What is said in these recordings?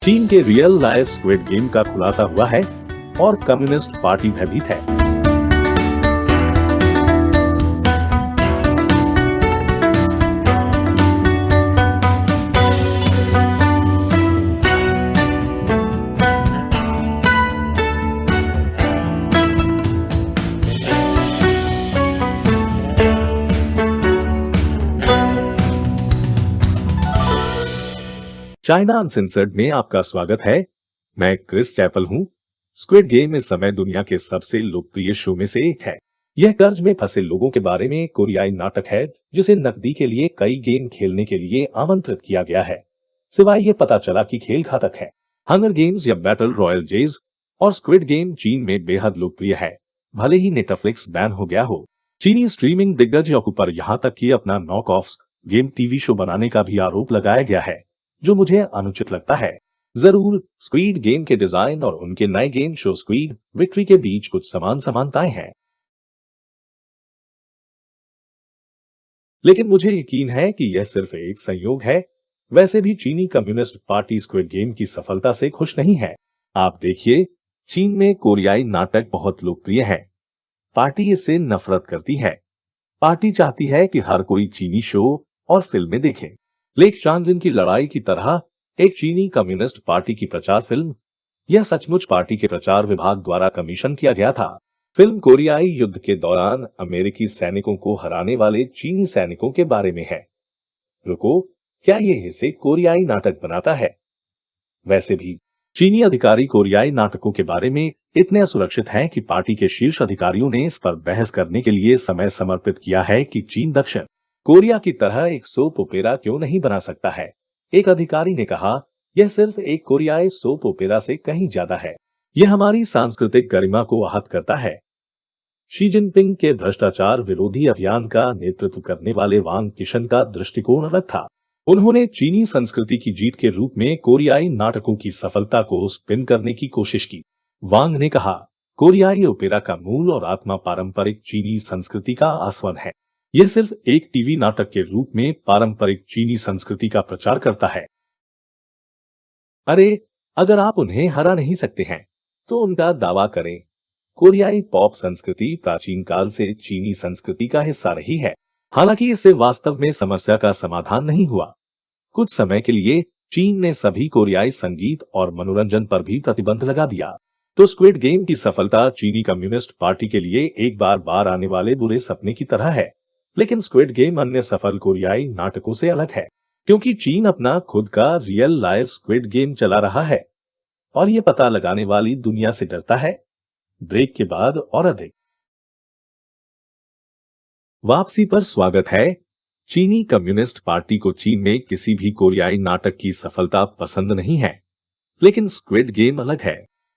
चीन के real life squid game का खुलासा हुआ है और कम्युनिस्ट पार्टी भयभीत है। चाइना अनसेंसर्ड में आपका स्वागत है। मैं क्रिस चैपल हूं। स्क्विड गेम इस समय दुनिया के सबसे लोकप्रिय शो में से एक है। यह कर्ज में फंसे लोगों के बारे में कोरियाई नाटक है जिसे नकदी के लिए कई गेम खेलने के लिए आमंत्रित किया गया है। सिवाय ये पता चला कि खेल घातक है। हंगर गेम्स या बैटल रॉयल जेज और स्क्विड गेम चीन में बेहद लोकप्रिय है, भले ही नेटफ्लिक्स बैन हो गया हो। चीनी स्ट्रीमिंग दिग्गज योकू पर यहाँ तक कि अपना knock off game TV show बनाने का भी आरोप लगाया गया है, जो मुझे अनुचित लगता है। जरूर स्क्विड गेम के डिजाइन और उनके नए गेम शो स्क्विड विक्ट्री के बीच कुछ समानताएं हैं, लेकिन मुझे यकीन है कि यह सिर्फ एक संयोग है। वैसे भी चीनी कम्युनिस्ट पार्टी स्क्विड गेम की सफलता से खुश नहीं है। आप देखिए, चीन में कोरियाई नाटक बहुत लोकप्रिय है। पार्टी इससे नफरत करती है। पार्टी चाहती है कि हर कोई चीनी शो और फिल्में देखे। लेक चांगजिन की लड़ाई की तरह एक चीनी कम्युनिस्ट पार्टी की प्रचार फिल्म, यह सचमुच पार्टी के प्रचार विभाग द्वारा कमीशन किया गया था। फिल्म कोरियाई युद्ध के दौरान अमेरिकी सैनिकों को हराने वाले चीनी सैनिकों के बारे में है। रुको, क्या यह इसे कोरियाई नाटक बनाता है? वैसे भी चीनी अधिकारी कोरियाई नाटकों के बारे में इतने असुरक्षित हैं कि पार्टी के शीर्ष अधिकारियों ने इस पर बहस करने के लिए समय समर्पित किया है कि चीन दक्षिण कोरिया की तरह एक सोप ओपेरा क्यों नहीं बना सकता है। एक अधिकारी ने कहा, यह सिर्फ एक कोरियाई सोप ओपेरा से कहीं ज्यादा है। यह हमारी सांस्कृतिक गरिमा को आहत करता है। शी जिनपिंग के भ्रष्टाचार विरोधी अभियान का नेतृत्व करने वाले वांग किशन का दृष्टिकोण अलग था। उन्होंने चीनी संस्कृति की जीत के रूप में कोरियाई नाटकों की सफलता को स्पिन करने की कोशिश की। वांग ने कहा, कोरियाई ओपेरा का मूल और आत्मा पारंपरिक चीनी संस्कृति का आस्वाद है। यह सिर्फ एक टीवी नाटक के रूप में पारंपरिक चीनी संस्कृति का प्रचार करता है। अरे, अगर आप उन्हें हरा नहीं सकते हैं तो उनका दावा करें। कोरियाई पॉप संस्कृति प्राचीन काल से चीनी संस्कृति का हिस्सा रही है। हालांकि इससे वास्तव में समस्या का समाधान नहीं हुआ। कुछ समय के लिए चीन ने सभी कोरियाई संगीत और मनोरंजन पर भी प्रतिबंध लगा दिया। तो स्क्विड गेम की सफलता चीनी कम्युनिस्ट पार्टी के लिए एक बार आने वाले बुरे सपने की तरह है। लेकिन स्क्विड गेम अन्य सफल कोरियाई नाटकों से अलग है, क्योंकि चीन अपना खुद का रियल लाइफ स्क्विड गेम चला रहा है और ये पता लगाने वाली दुनिया से डरता है। ब्रेक के बाद और अधिक। वापसी पर स्वागत है। चीनी कम्युनिस्ट पार्टी को चीन में किसी भी कोरियाई नाटक की सफलता पसंद नहीं है, लेकिन स्क्विड गेम अलग है,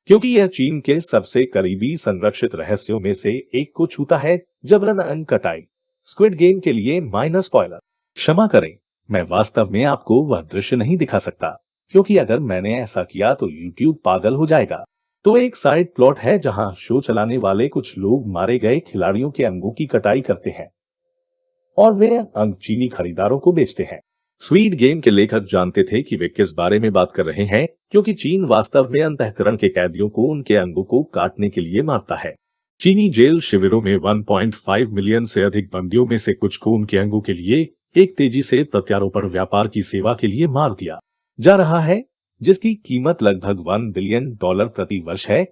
क्योंकि यह चीन के सबसे करीबी संरक्षित रहस्यों में से एक को छूता है। जबरन अंक कटाई। स्क्विड गेम के लिए माइनर स्पॉइलर। क्षमा करें, मैं वास्तव में आपको वह दृश्य नहीं दिखा सकता, क्योंकि अगर मैंने ऐसा किया तो YouTube पागल हो जाएगा। तो एक साइड प्लॉट है जहां शो चलाने वाले कुछ लोग मारे गए खिलाड़ियों के अंगों की कटाई करते हैं और वे अंग चीनी खरीदारों को बेचते हैं। स्क्विड गेम के लेखक जानते थे कि वे किस बारे में बात कर रहे हैं, क्योंकि चीन वास्तव में अंतःकरण के कैदियों को उनके अंगों को काटने के लिए मारता है। चीनी जेल शिविरों में 1.5 मिलियन से अधिक बंदियों में से कुछ को उनके अंगों के लिए एक तेजी से प्रत्यारोपण व्यापार की सेवा के लिए मार दिया जा रहा है, जिसकी कीमत लगभग $1 बिलियन प्रति वर्ष है।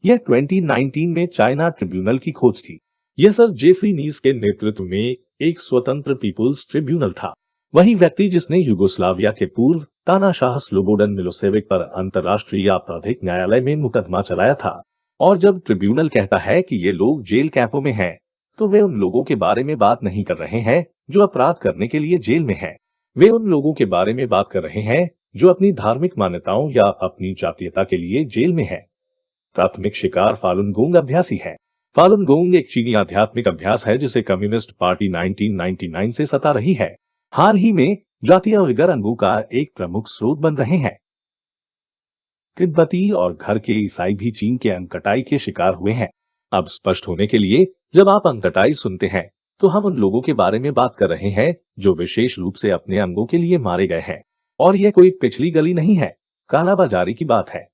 यह 2019 में चाइना ट्रिब्यूनल की खोज थी। यह सर जेफरी नीस के नेतृत्व में एक स्वतंत्र पीपुल्स ट्रिब्यूनल था, वही व्यक्ति जिसने युगोस्लाविया के पूर्व तानाशाह स्लोबोडन मिलोसेविक पर अंतर्राष्ट्रीय आपराधिक न्यायालय में मुकदमा चलाया था। और जब ट्रिब्यूनल कहता है कि ये लोग जेल कैंपों में हैं, तो वे उन लोगों के बारे में बात नहीं कर रहे हैं जो अपराध करने के लिए जेल में हैं। वे उन लोगों के बारे में बात कर रहे हैं जो अपनी धार्मिक मान्यताओं या अपनी जातीयता के लिए जेल में हैं। प्राथमिक शिकार फालुन गोंग अभ्यासी है। फालुन गोंग एक चीनी आध्यात्मिक अभ्यास है जिसे कम्युनिस्ट पार्टी 1999 से सता रही है। हाल ही में जातीय उइगर अंगों का एक प्रमुख स्रोत बन रहे हैं। तिब्बती और घर के ईसाई भी चीन के अंग कटाई के शिकार हुए हैं। अब स्पष्ट होने के लिए, जब आप अंग कटाई सुनते हैं तो हम उन लोगों के बारे में बात कर रहे हैं जो विशेष रूप से अपने अंगों के लिए मारे गए हैं। और यह कोई पिछली गली नहीं है। कालाबाजारी की बात है।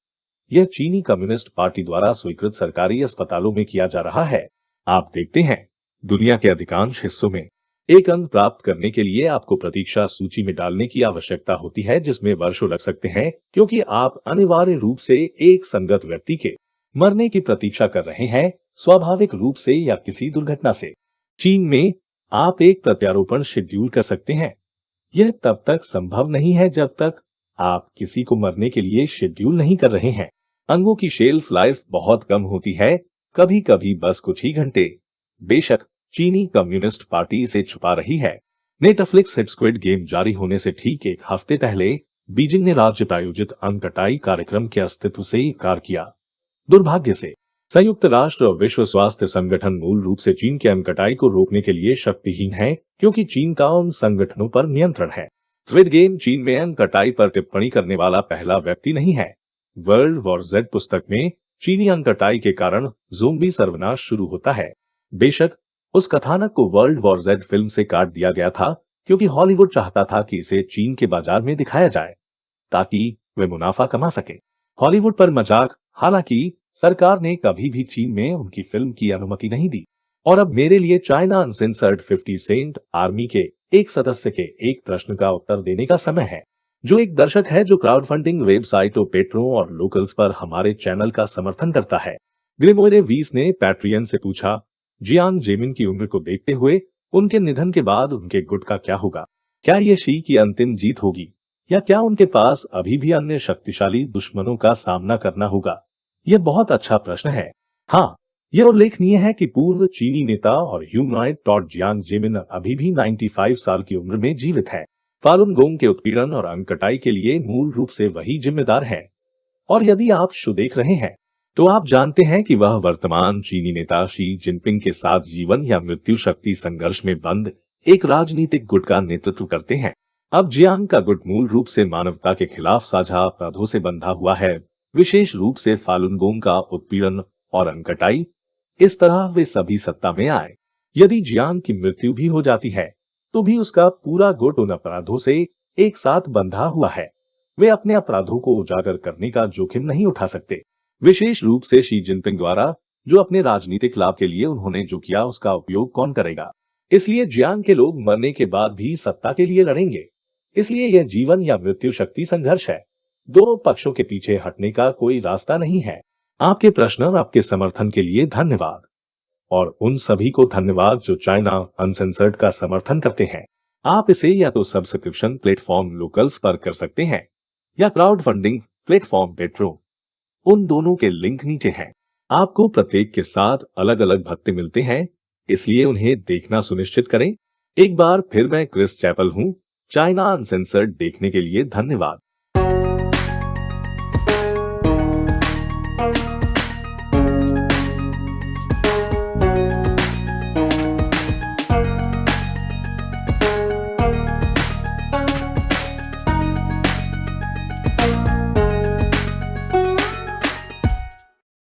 यह चीनी कम्युनिस्ट पार्टी द्वारा स्वीकृत सरकारी अस्पतालों में किया जा रहा है। आप देखते हैं, दुनिया के अधिकांश हिस्सों में एक अंग प्राप्त करने के लिए आपको प्रतीक्षा सूची में डालने की आवश्यकता होती है, जिसमें वर्षों लग सकते हैं, क्योंकि आप अनिवार्य रूप से एक संगत व्यक्ति के मरने की प्रतीक्षा कर रहे हैं, स्वाभाविक रूप से या किसी दुर्घटना से। चीन में आप एक प्रत्यारोपण शेड्यूल कर सकते हैं। यह तब तक संभव नहीं है जब तक आप किसी को मरने के लिए शेड्यूल नहीं कर रहे हैं। अंगों की शेल्फ लाइफ बहुत कम होती है, कभी कभी बस कुछ ही घंटे। बेशक चीनी कम्युनिस्ट पार्टी इसे छुपा रही है। नेटफ्लिक्स हिट स्क्विड गेम जारी होने से ठीक एक हफ्ते पहले बीजिंग ने राज्य प्रायोजित अंग कटाई कार्यक्रम के अस्तित्व से इनकार किया। दुर्भाग्य से संयुक्त राष्ट्र और विश्व स्वास्थ्य संगठन मूल रूप से चीन के अंग कटाई को रोकने के लिए शक्तिहीन है, क्योंकि चीन का उन संगठनों पर नियंत्रण है। स्क्विड गेम चीन में अंग कटाई पर टिप्पणी करने वाला पहला व्यक्ति नहीं है। वर्ल्ड वॉर जेड पुस्तक में चीनी अंग कटाई के कारण ज़ोंबी सर्वनाश शुरू होता है। बेशक उस कथानक को वर्ल्ड वॉर जेड फिल्म से काट दिया गया था, क्योंकि हॉलीवुड चाहता था कि इसे चीन के बाजार में दिखाया जाए ताकि वे मुनाफा कमा सके। हॉलीवुड पर मजाक, हालांकि सरकार ने कभी भी चीन में उनकी फिल्म की अनुमति नहीं दी। और अब मेरे लिए चाइना अनसेंसर्ड 50 सेंट आर्मी के एक सदस्य के एक प्रश्न का उत्तर देने का समय है, जो एक दर्शक है जो क्राउड फंडिंग वेबसाइटों, पेट्रों और लोकल्स पर हमारे चैनल का समर्थन करता है। ग्रिमोरे 20 ने पैट्रियन से पूछा, जियांग जेमिन की उम्र को देखते हुए उनके निधन के बाद उनके गुट का क्या होगा? क्या ये शी की अंतिम जीत होगी, या क्या उनके पास अभी भी अन्य शक्तिशाली दुश्मनों का सामना करना होगा? यह बहुत अच्छा प्रश्न है। हाँ, यह उल्लेखनीय है कि पूर्व चीनी नेता और ह्यूमनॉइड टॉड जियांग जेमिन अभी भी 95 साल की उम्र में जीवित है। फालुन गोंग के उत्पीड़न और अंग कटाई के लिए मूल रूप से वही जिम्मेदार है। और यदि आप शो देख रहे हैं, तो आप जानते हैं कि वह वर्तमान चीनी नेता शी जिनपिंग के साथ जीवन या मृत्यु शक्ति संघर्ष में बंद एक राजनीतिक गुट का नेतृत्व करते हैं। अब जियांग का गुट मूल रूप से मानवता के खिलाफ साझा अपराधों से बंधा हुआ है, विशेष रूप से फालुन गोंग का उत्पीड़न और अंग कटाई। इस तरह वे सभी सत्ता में आए। यदि जियांग की मृत्यु भी हो जाती है, तो भी उसका पूरा गुट उन अपराधों से एक साथ बंधा हुआ है। वे अपने अपराधों को उजागर करने का जोखिम नहीं उठा सकते, विशेष रूप से शी जिनपिंग द्वारा, जो अपने राजनीतिक लाभ के लिए उन्होंने जो किया उसका उपयोग कौन करेगा? इसलिए जियांग के लोग मरने के बाद भी सत्ता के लिए लड़ेंगे। इसलिए यह जीवन या मृत्यु शक्ति संघर्ष है। दोनों पक्षों के पीछे हटने का कोई रास्ता नहीं है। आपके प्रश्न और आपके समर्थन के लिए धन्यवाद, और उन सभी को धन्यवाद जो चाइना अनसेंसर्ड का समर्थन करते हैं। आप इसे या तो सब्सक्रिप्शन प्लेटफॉर्म लोकल्स पर कर सकते हैं, या क्राउड फंडिंग प्लेटफॉर्म पेट्रो। उन दोनों के लिंक नीचे हैं। आपको प्रत्येक के साथ अलग अलग भत्ते मिलते हैं, इसलिए उन्हें देखना सुनिश्चित करें। एक बार फिर मैं क्रिस चैपल हूं। चाइना अनसेंसर्ड देखने के लिए धन्यवाद।